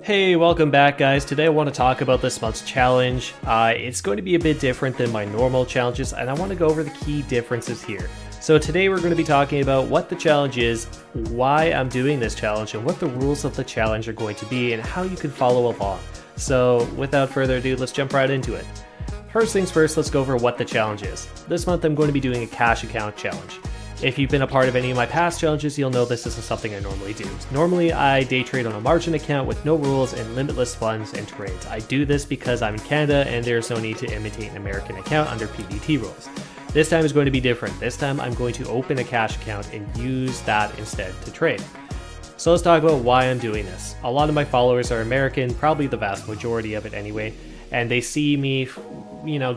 Hey, welcome back guys. Today I want to talk about this month's challenge. It's going to be a bit different than my normal challenges, and I want to go over the key differences here. So today we're going to be talking about what the challenge is, why I'm doing this challenge, and what the rules of the challenge are going to be, and how you can follow along. So without further ado, let's jump right into it. First things first, let's go over what the challenge is. This month I'm going to be doing a cash account challenge. If you've been a part of any of my past challenges, you'll know this isn't something I normally do. Normally, I day trade on a margin account with no rules and limitless funds and trades. I do this because I'm in Canada and there's no need to imitate an American account under PDT rules. This time is going to be different. This time I'm going to open a cash account and use that instead to trade. So let's talk about why I'm doing this. A lot of my followers are American, probably the vast majority of it anyway, and they see me,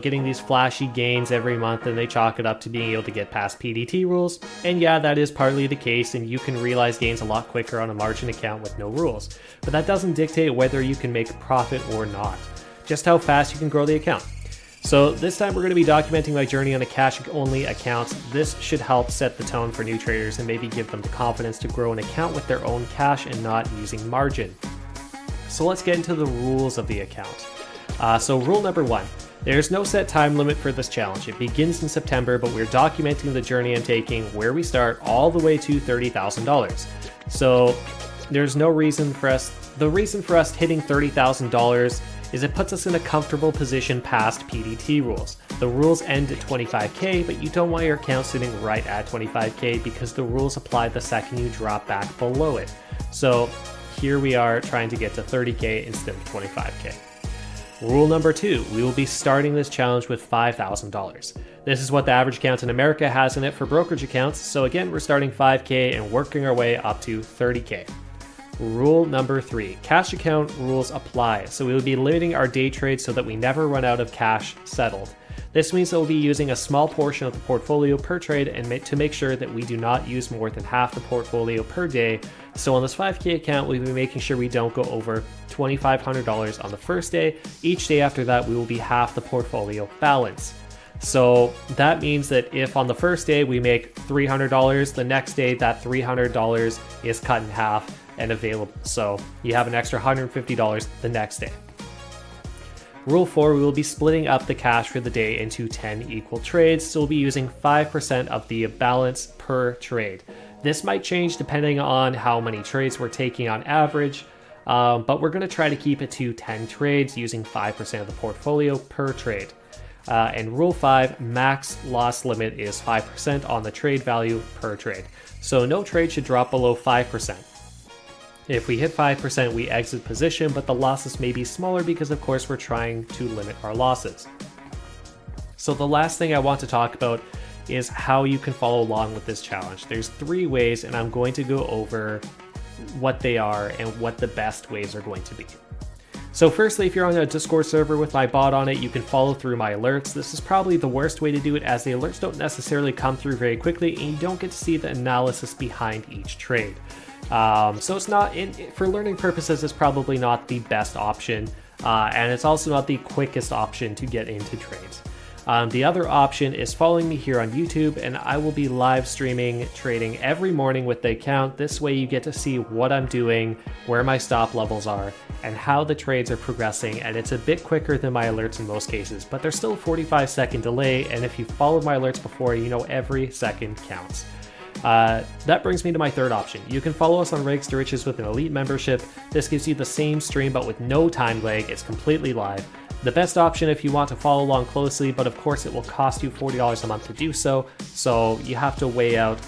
getting these flashy gains every month and they chalk it up to being able to get past PDT rules. And yeah, that is partly the case, and you can realize gains a lot quicker on a margin account with no rules. But that doesn't dictate whether you can make profit or not, just how fast you can grow the account. So this time we're going to be documenting my journey on a cash-only account. This should help set the tone for new traders and maybe give them the confidence to grow an account with their own cash and not using margin. So let's get into the rules of the account. So rule number 1, there's no set time limit for this challenge. It begins in September, but we're documenting the journey I'm taking, where we start all the way to $30,000. So there's no reason for us, the reason for us hitting $30,000 is it puts us in a comfortable position past PDT rules. The rules end at 25K, but you don't want your account sitting right at 25K because the rules apply the second you drop back below it. So here we are trying to get to 30K instead of 25K. Rule number 2, we will be starting this challenge with $5,000. This is what the average account in America has in it for brokerage accounts, so again, we're starting 5K and working our way up to 30K. Rule number 3, cash account rules apply, so we will be limiting our day trades so that we never run out of cash settled. This means that we'll be using a small portion of the portfolio per trade and to make sure that we do not use more than half the portfolio per day. So on this 5K account, we'll be making sure we don't go over $2,500 on the first day. Each day after that, we will be half the portfolio balance. So that means that if on the first day we make $300, the next day that $300 is cut in half and available. So you have an extra $150 the next day. Rule 4, we will be splitting up the cash for the day into 10 equal trades, so we'll be using 5% of the balance per trade. This might change depending on how many trades we're taking on average, but we're going to try to keep it to 10 trades using 5% of the portfolio per trade. And rule 5, max loss limit is 5% on the trade value per trade. So no trade should drop below 5%. If we hit 5%, we exit position, but the losses may be smaller because of course we're trying to limit our losses. So the last thing I want to talk about is how you can follow along with this challenge. There's 3 ways, and I'm going to go over what they are and what the best ways are going to be. So firstly, if you're on a Discord server with my bot on it, you can follow through my alerts. This is probably the worst way to do it, as the alerts don't necessarily come through very quickly and you don't get to see the analysis behind each trade. So it's not, for learning purposes, it's probably not the best option, and it's also not the quickest option to get into trades. The other option is following me here on YouTube, and I will be live streaming trading every morning with the account. This way you get to see what I'm doing, where my stop levels are, and how the trades are progressing, and it's a bit quicker than my alerts in most cases, but there's still a 45-second delay, and if you followed my alerts before, you know every second counts. That brings me to my third option. You can follow us on Rags to Riches with an elite membership. This gives you the same stream but with no time lag. It's completely live. The best option if you want to follow along closely, but of course it will cost you $40 a month to do so. So you have to weigh out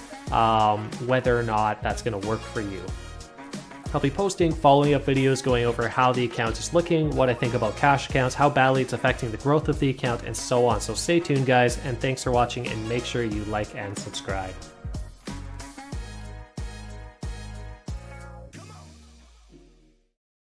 whether or not that's going to work for you. I'll be posting following up videos going over how the account is looking, what I think about cash accounts, how badly it's affecting the growth of the account, and so on. So stay tuned guys, and thanks for watching, and make sure you like and subscribe.